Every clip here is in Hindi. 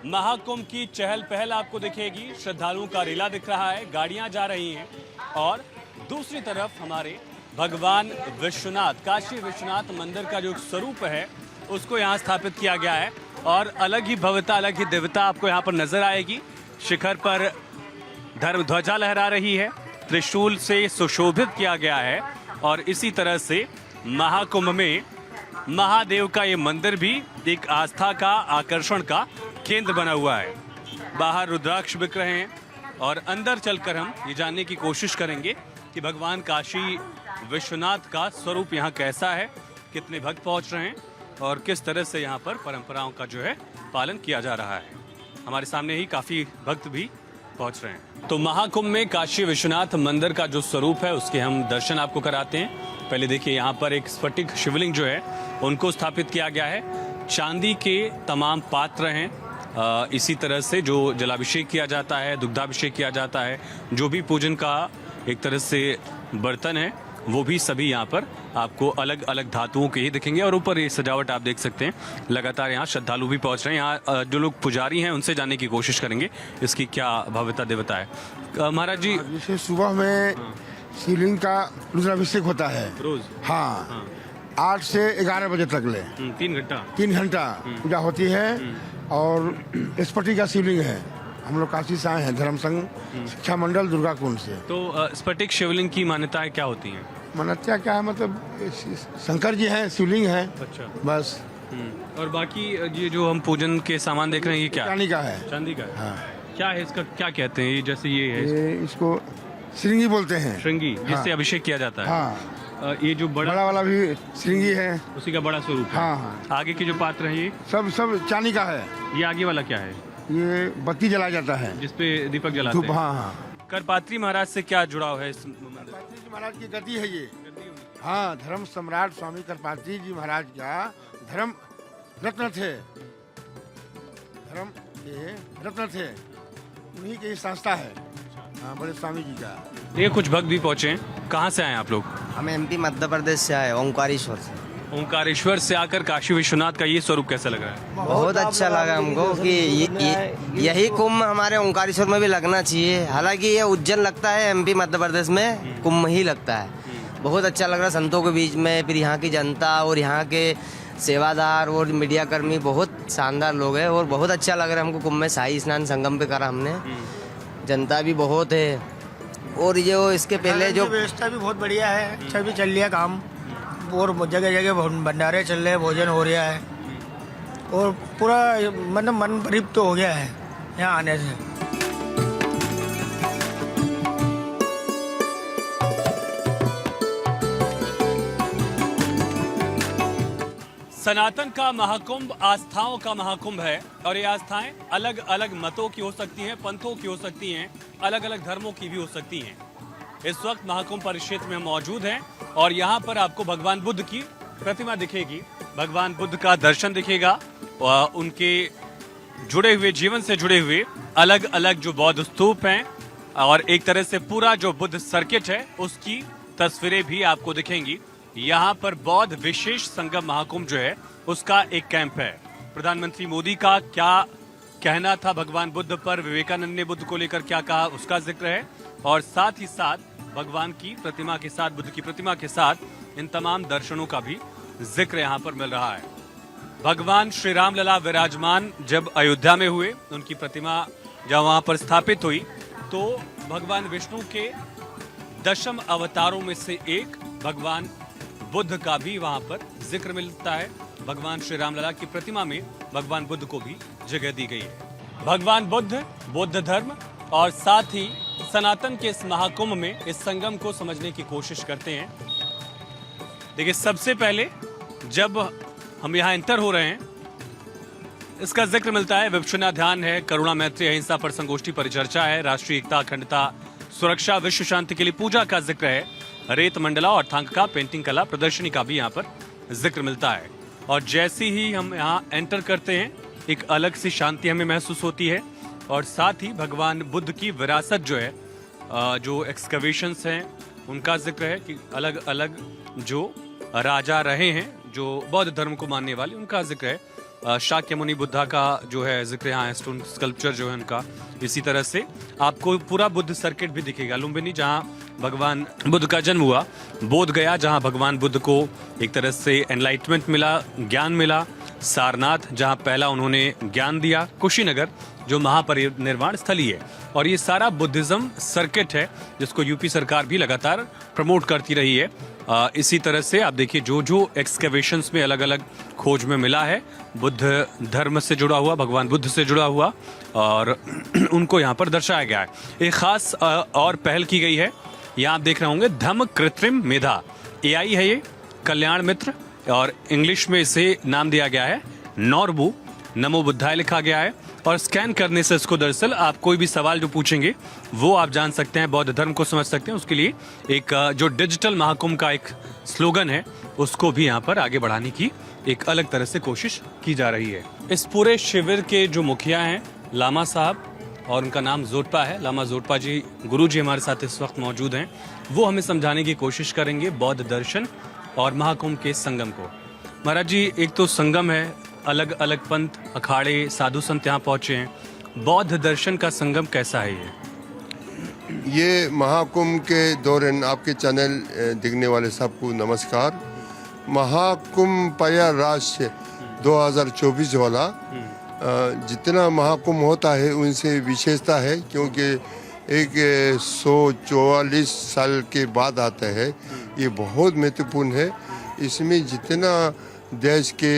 महाकुंभ की चहल पहल आपको दिखेगी। श्रद्धालुओं का रेला दिख रहा है, गाड़ियां जा रही हैं और दूसरी तरफ हमारे भगवान विश्वनाथ, काशी विश्वनाथ मंदिर का जो स्वरूप है उसको यहाँ स्थापित किया गया है और अलग ही भव्यता, अलग ही दिव्यता आपको यहाँ पर नजर आएगी। शिखर पर धर्म ध्वजा लहरा रही है, त्रिशूल से सुशोभित किया गया है और इसी तरह से महाकुंभ में महादेव का ये मंदिर भी एक आस्था का, आकर्षण का केंद्र बना हुआ है। बाहर रुद्राक्ष बिक रहे हैं और अंदर चलकर हम ये जानने की कोशिश करेंगे कि भगवान काशी विश्वनाथ का स्वरूप यहाँ कैसा है, कितने भक्त पहुँच रहे हैं और किस तरह से यहाँ पर परंपराओं का जो है पालन किया जा रहा है। हमारे सामने ही काफ़ी भक्त भी पहुँच रहे हैं। तो महाकुंभ में काशी विश्वनाथ मंदिर का जो स्वरूप है उसके हम दर्शन आपको कराते हैं। पहले देखिए, यहाँ पर एक स्फटिक शिवलिंग जो है उनको स्थापित किया गया है। चांदी के तमाम पात्र हैं। इसी तरह से जो जलाभिषेक किया जाता है, दुग्धाभिषेक किया जाता है, जो भी पूजन का एक तरह से बर्तन है वो भी सभी यहाँ पर आपको अलग अलग धातुओं के ही दिखेंगे। और ऊपर ये सजावट आप देख सकते हैं। लगातार यहाँ श्रद्धालु भी पहुँच रहे हैं। यहाँ जो लोग पुजारी हैं उनसे जानने की कोशिश करेंगे इसकी क्या भव्यता दिव्यता है। महाराज जी, जैसे सुबह में शिवलिंग का रुद्राभिषेक होता है रोज? हाँ, 8 से 11 बजे तक ले 3 घंटा पूजा होती है। और स्फटिक का शिवलिंग है। हम लोग काशी से आए हैं, धर्म संघ शिक्षा मंडल दुर्गा कुंड से। तो स्फटिक शिवलिंग की मान्यताएं क्या होती हैं? मान्यता क्या है, मतलब शंकर जी हैं, शिवलिंग है। अच्छा, बस। और बाकी ये जो हम पूजन के सामान देख रहे हैं ये क्या? चांदी का है। चांदी का है। हाँ। क्या है इसका, क्या कहते हैं? ये जैसे ये है, ये इसको श्रृंगी बोलते हैं। श्रृंगी, जिससे हाँ। अभिषेक किया जाता है। हाँ। ये जो बड़ा वाला भी श्रृंगी है, उसी का बड़ा स्वरूप है। हाँ हाँ। आगे के जो पात्र हैं ये सब चांदी का है। ये आगे वाला क्या है? ये बत्ती जलाया जाता है, जिसपे दीपक जलाते धूप। हैं। हाँ हाँ। करपात्री महाराज से क्या जुड़ाव है इस मंदिर? करपात्री जी महाराज की गति है ये। हाँ, धर्म सम्राट स्वामी करपात्री जी महाराज का धर्म रत्न थे, धर्म के रत्न थे, उन्हीं की संस्था है। हाँ, बड़े स्वामी जी का। ये कुछ भक्त भी पहुंचे हैं। कहाँ से आए आप लोग? हम एमपी मध्य प्रदेश से आए, ओंकारेश्वर से। ओंकारेश्वर से आकर काशी विश्वनाथ का ये स्वरूप कैसा लग रहा है? बहुत अच्छा लगा हमको कि यही कुंभ हमारे ओंकारेश्वर में भी लगना चाहिए। हालांकि ये उज्जैन लगता है, एमपी मध्य प्रदेश में कुंभ ही लगता है। बहुत अच्छा लग रहा है संतों के बीच में, फिर यहाँ की जनता और यहाँ के सेवादार और मीडिया कर्मी बहुत शानदार लोग हैं और बहुत अच्छा लग रहा है हमको। कुंभ में शाही स्नान संगम पे करा हमने, जनता भी बहुत है और जो इसके पहले जो व्यवस्था भी बहुत बढ़िया है। अच्छा भी चल रहा काम और जगह जगह भंडारे चल रहे हैं, भोजन हो रहा है और पूरा मतलब मन तृप्त हो गया है यहाँ आने से। सनातन का महाकुंभ आस्थाओं का महाकुंभ है और ये आस्थाएं अलग अलग मतों की हो सकती हैं, पंथों की हो सकती हैं, अलग अलग धर्मों की भी हो सकती हैं। इस वक्त महाकुंभ परिक्षेत्र में हम मौजूद हैं और यहाँ पर आपको भगवान बुद्ध की प्रतिमा दिखेगी, भगवान बुद्ध का दर्शन दिखेगा और उनके जुड़े हुए, जीवन से जुड़े हुए अलग अलग जो बौद्ध स्तूप हैं और एक तरह से पूरा जो बुद्ध सर्किट है उसकी तस्वीरें भी आपको दिखेंगी। यहाँ पर बौद्ध विशेष संगम महाकुंभ जो है उसका एक कैंप है। प्रधानमंत्री मोदी का क्या कहना था भगवान बुद्ध पर, विवेकानंद ने बुद्ध को लेकर क्या कहा उसका जिक्र है और साथ ही साथ भगवान की प्रतिमा के साथ, बुद्ध की प्रतिमा के साथ इन तमाम दर्शनों का भी जिक्र यहाँ पर मिल रहा है। भगवान श्री राम लला विराजमान जब अयोध्या में हुए, उनकी प्रतिमा जब वहां पर स्थापित हुई तो भगवान विष्णु के 10 अवतारों में से एक भगवान बुद्ध का भी वहां पर जिक्र मिलता है। भगवान श्री राम लला की प्रतिमा में भगवान बुद्ध को भी जगह दी गई है। भगवान बुद्ध, बौद्ध धर्म और साथ ही सनातन के इस महाकुंभ में इस संगम को समझने की कोशिश करते हैं। देखिए, सबसे पहले जब हम यहाँ एंटर हो रहे हैं इसका जिक्र मिलता है, विपश्यना ध्यान है, करुणा मैत्री अहिंसा पर संगोष्ठी परिचर्चा है, राष्ट्रीय एकता अखंडता सुरक्षा विश्व शांति के लिए पूजा का जिक्र है, रेत मंडला और थांग का पेंटिंग कला प्रदर्शनी का भी यहाँ पर जिक्र मिलता है। और जैसे ही हम यहाँ एंटर करते हैं एक अलग सी शांति हमें महसूस होती है और साथ ही भगवान बुद्ध की विरासत जो है, जो एक्सकवेशंस हैं उनका जिक्र है कि अलग अलग जो राजा रहे हैं जो बौद्ध धर्म को मानने वाले, उनका जिक्र है शाक्य मुनि बुद्धा का जो है जिक्र यहाँ है, स्टोन स्कल्पचर जो है उनका। इसी तरह से आपको पूरा बुद्ध सर्किट भी दिखेगा। लुम्बिनी जहाँ भगवान बुद्ध का जन्म हुआ, बोध गया जहाँ भगवान बुद्ध को एक तरह से एनलाइटमेंट मिला, ज्ञान मिला, सारनाथ जहाँ पहला उन्होंने ज्ञान दिया, कुशीनगर जो महापरिनिर्वाण स्थली है। और ये सारा बुद्धिज्म सर्किट है जिसको यूपी सरकार भी लगातार प्रमोट करती रही है। इसी तरह से आप देखिए जो जो एक्सकेवेशंस में अलग अलग खोज में मिला है बुद्ध धर्म से जुड़ा हुआ, भगवान बुद्ध से जुड़ा हुआ, और उनको यहाँ पर दर्शाया गया है। एक खास और पहल की गई है, यहाँ आप देख रहे होंगे धम्म कृत्रिम मेधा, AI है ये, कल्याण मित्र, और इंग्लिश में इसे नाम दिया गया है नॉर्बू, नमो बुद्धाय लिखा गया है। और स्कैन करने से इसको दरअसल आप कोई भी सवाल जो पूछेंगे वो आप जान सकते हैं, बौद्ध धर्म को समझ सकते हैं। उसके लिए एक जो डिजिटल महाकुंभ का एक स्लोगन है उसको भी यहाँ पर आगे बढ़ाने की एक अलग तरह से कोशिश की जा रही है। इस पूरे शिविर के जो मुखिया हैं लामा साहब, और उनका नाम जोटपा है, लामा जोटपा जी, गुरु जी हमारे साथ इस वक्त मौजूद हैं। वो हमें समझाने की कोशिश करेंगे बौद्ध दर्शन और महाकुंभ के संगम को। महाराज जी, एक तो संगम है, अलग अलग पंथ अखाड़े साधु संत यहाँ पहुँचे हैं, बौद्ध दर्शन का संगम कैसा है ये महाकुंभ के दौरान आपके चैनल देखने वाले सबको नमस्कार। महाकुंभ प्रयागराज 2024 वाला जितना महाकुंभ होता है उनसे विशेषता है, क्योंकि एक 144 साल के बाद आता है। ये बहुत महत्वपूर्ण है। इसमें जितना देश के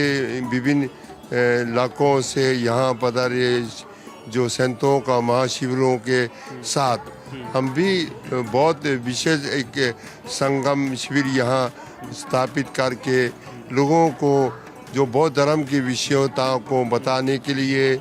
विभिन्न इलाकों से यहाँ पधारे जो संतों का महाशिविरों के साथ हम भी बहुत विशेष एक संगम शिविर यहाँ स्थापित करके लोगों को जो बौद्ध धर्म की विषयताओं को बताने के लिए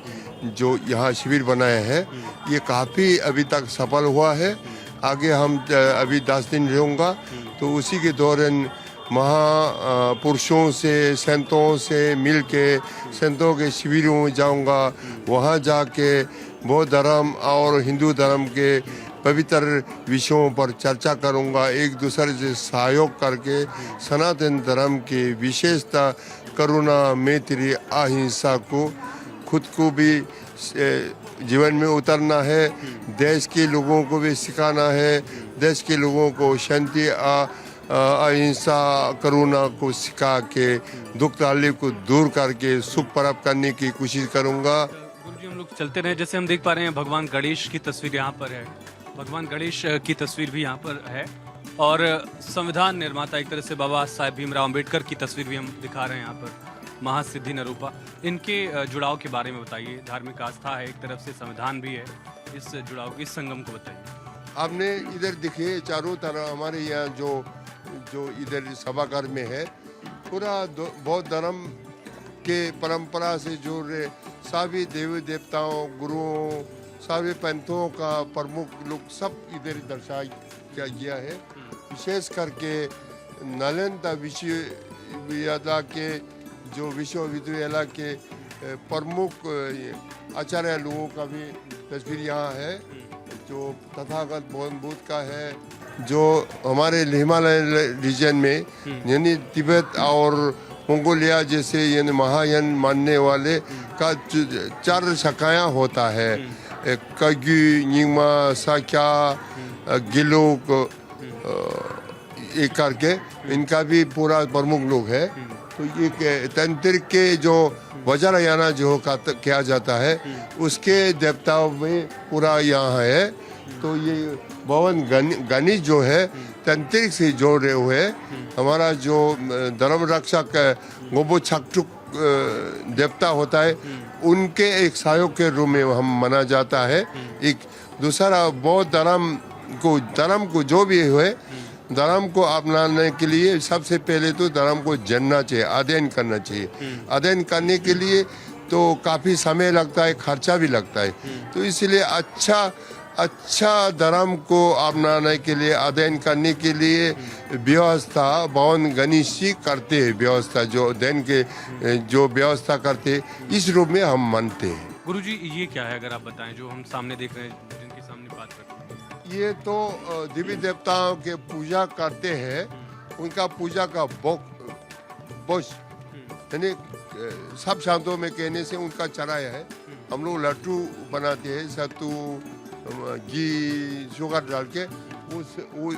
जो यहाँ शिविर बनाया है, ये काफ़ी अभी तक सफल हुआ है। आगे हम अभी 10 दिन रहूँगा, तो उसी के दौरान महापुरुषों से संतों से मिल के संतों के शिविरों में जाऊँगा। वहाँ जाके बौद्ध धर्म और हिंदू धर्म के पवित्र विषयों पर चर्चा करूँगा, एक दूसरे से सहयोग करके सनातन धर्म की विशेषता करुणा मैत्री अहिंसा को खुद को भी जीवन में उतरना है, देश के लोगों को भी सिखाना है, देश के लोगों को शांति अहिंसा करुणा को सिखा के दुख तकलीफ को दूर करके सुख प्राप्त करने की कोशिश करूँगा। गुरुजी, हम लोग चलते रहे, जैसे हम देख पा रहे हैं भगवान गणेश की तस्वीर यहाँ पर है, भगवान गणेश की तस्वीर भी यहाँ पर है, और संविधान निर्माता एक तरह से बाबा साहेब भीमराव अंबेडकर की तस्वीर भी हम दिखा रहे हैं यहाँ पर, महासिद्धि नरूपा। इनके जुड़ाव के बारे में बताइए। धार्मिक आस्था है एक तरफ से, संविधान भी है, इस जुड़ाव इस संगम को बताइए। आपने इधर दिखे चारों तरफ हमारे यहाँ जो इधर सभागार में है, पूरा बौद्ध धर्म के परंपरा से जुड़े सभी देवी देवताओं गुरुओं सभी पंथों का प्रमुख लोग सब इधर दर्शाया गया है। विशेष करके नालंदा विश्वविद्यालय के जो विश्वविद्यालय के प्रमुख आचार्य लोगों का भी तस्वीर यहाँ है, जो तथागत बुद्ध का है, जो हमारे हिमालय रीजन में यानी तिब्बत और मंगोलिया जैसे यानी महायान मानने वाले का 4 शाखाएं होता है, कग्यू, निंगमा, साक्या, गिलोक, एक करके इनका भी पूरा प्रमुख लोग है। तो ये तंत्र के जो वज्रयाना जो किया जाता है उसके देवताओं में पूरा यहाँ है। तो ये भवन गणेश जो है तंत्रिक से जोड़े हुए, हमारा जो धर्म रक्षक गोबो छकचुक देवता होता है उनके एक सहयोग के रूप में हम माना जाता है। एक दूसरा बौद्ध धर्म को जो भी हुए धर्म को अपनाने के लिए सबसे पहले तो धर्म को जानना चाहिए, अध्ययन करना चाहिए। अध्ययन करने के लिए तो काफ़ी समय लगता है, खर्चा भी लगता है। तो इसलिए अच्छा धर्म को अपनाने के लिए अध्ययन करने के लिए व्यवस्था भगवान गणेश जी करते हैं। व्यवस्था जो अध्ययन के जो व्यवस्था करते इस रूप में हम मानते हैं। गुरुजी, ये क्या है अगर आप बताएं, जो हम सामने देख रहे हैं, जिनके सामने बात करते हैं? ये तो देवी देवताओं के पूजा करते हैं, उनका पूजा का बोझ यानी सब शांतों में कहने से उनका चढ़ाया है। हम लोग लड्डू बनाते हैं सत्तू घी शुगर डाल के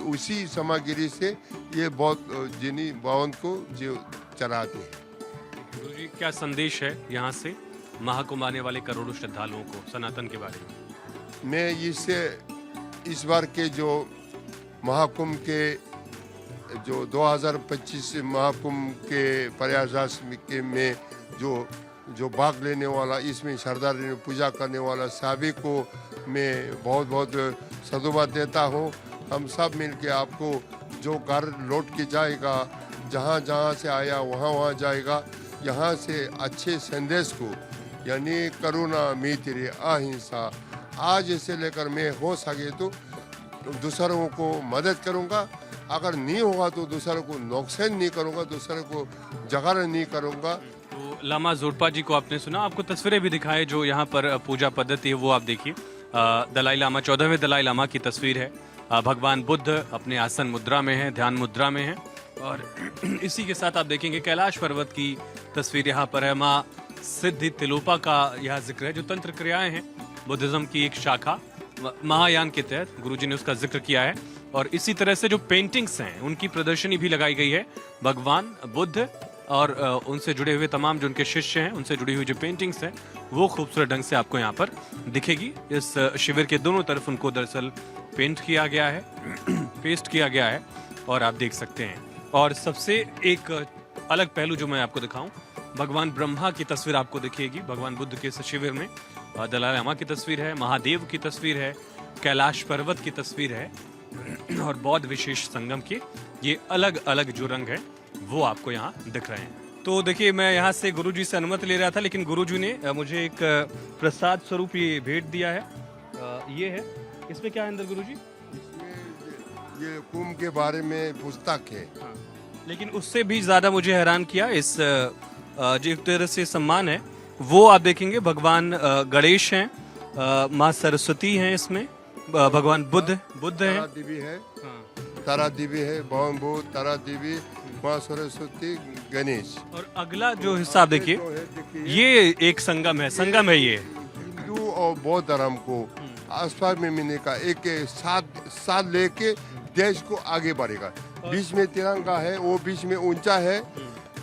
उसी सामग्री से ये बहुत जिनी भवन को जो चढ़ाते हैं। गुरुजी क्या संदेश है यहाँ से महाकुंभ आने वाले करोड़ों श्रद्धालुओं को सनातन के बारे में? मैं इससे इस बार के जो महाकुंभ के जो 2025 महाकुंभ के प्रयागराज में जो भाग लेने वाला, इसमें श्रद्धालु पूजा करने वाला सभी को मैं बहुत बहुत साधुवाद देता हूँ। हम सब मिलके आपको जो घर लौट के जाएगा, जहाँ जहाँ से आया वहाँ वहाँ जाएगा। यहाँ से अच्छे संदेश को यानी करुणा मैत्री अहिंसा आज से लेकर मैं हो सके तो दूसरों को मदद करूँगा, अगर नहीं होगा तो दूसरों को नुकसान नहीं करूँगा, दूसरों को जगार नहीं करूँगा। तो लामा जोरपा जी को आपने सुना, आपको तस्वीरें भी दिखाए जो यहाँ पर पूजा पद्धति है वो आप देखिए। दलाई लामा 14वें दलाई लामा की तस्वीर है। भगवान बुद्ध अपने आसन मुद्रा में है, ध्यान मुद्रा में है। और इसी के साथ आप देखेंगे कैलाश पर्वत की तस्वीर यहाँ पर है। माँ सिद्धि तिलोपा का यह जिक्र है, जो तंत्र क्रियाएं हैं बुद्धिज्म की एक शाखा महायान के तहत गुरुजी ने उसका जिक्र किया है। और इसी तरह से जो पेंटिंग्स हैं उनकी प्रदर्शनी भी लगाई गई है। भगवान बुद्ध और उनसे जुड़े हुए तमाम जो उनके शिष्य हैं उनसे जुड़ी हुई जो पेंटिंग्स हैं वो खूबसूरत ढंग से आपको यहाँ पर दिखेगी। इस शिविर के दोनों तरफ उनको दरअसल पेंट किया गया है, पेस्ट किया गया है और आप देख सकते हैं। और सबसे एक अलग पहलू जो मैं आपको दिखाऊं, भगवान ब्रह्मा की तस्वीर आपको दिखेगी। भगवान बुद्ध के इस शिविर में दलाई लामा की तस्वीर है, महादेव की तस्वीर है, कैलाश पर्वत की तस्वीर है और बौद्ध विशेष संगम के ये अलग अलग जो रंग है वो आपको यहाँ दिख रहे हैं। तो देखिए मैं यहाँ से गुरुजी से अनुमति ले रहा था, लेकिन गुरुजी ने मुझे एक प्रसाद स्वरूप ये भेंट दिया है। ये है, इसमें क्या है अंदर गुरुजी? ये कुंभ के बारे में पुस्तक है। हाँ। लेकिन उससे भी ज्यादा मुझे हैरान किया इस जिस तरह से सम्मान है वो आप देखेंगे। भगवान गणेश हैं, माँ सरस्वती हैं, इसमें भगवान बुद्ध हैं, तारा देवी है, तारा देवी है, भगवान बुद्ध, तारा देवी, माँ सरस्वती, गणेश। और अगला जो हिस्सा आप देखिए ये एक संगम है, संगम है ये हिंदू और बौद्ध धर्म को आसपास में मिलने का एक साथ लेके देश को आगे बढ़ेगा। बीच में तिरंगा है, वो बीच में ऊंचा है,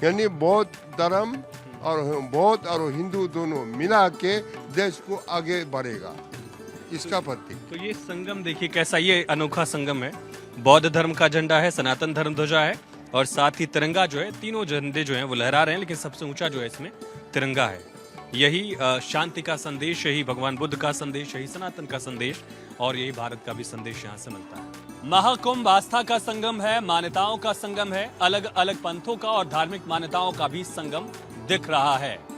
यानी बौद्ध धर्म और हिंदू दोनों मिला के देश को आगे बढ़ेगा, इसका प्रतीक। तो ये संगम देखिए कैसा, ये अनोखा संगम है। बौद्ध धर्म का झंडा है, सनातन धर्म ध्वजा है और साथ ही तिरंगा जो है, तीनों झंडे जो हैं वो लहरा रहे हैं, लेकिन सबसे ऊंचा जो है इसमें तिरंगा है। यही शांति का संदेश, यही भगवान बुद्ध का संदेश, यही सनातन का संदेश और यही भारत का भी संदेश यहाँ से मिलता है। महाकुंभ आस्था का संगम है, मान्यताओं का संगम है, अलग अलग पंथों का और धार्मिक मान्यताओं का भी संगम दिख रहा है।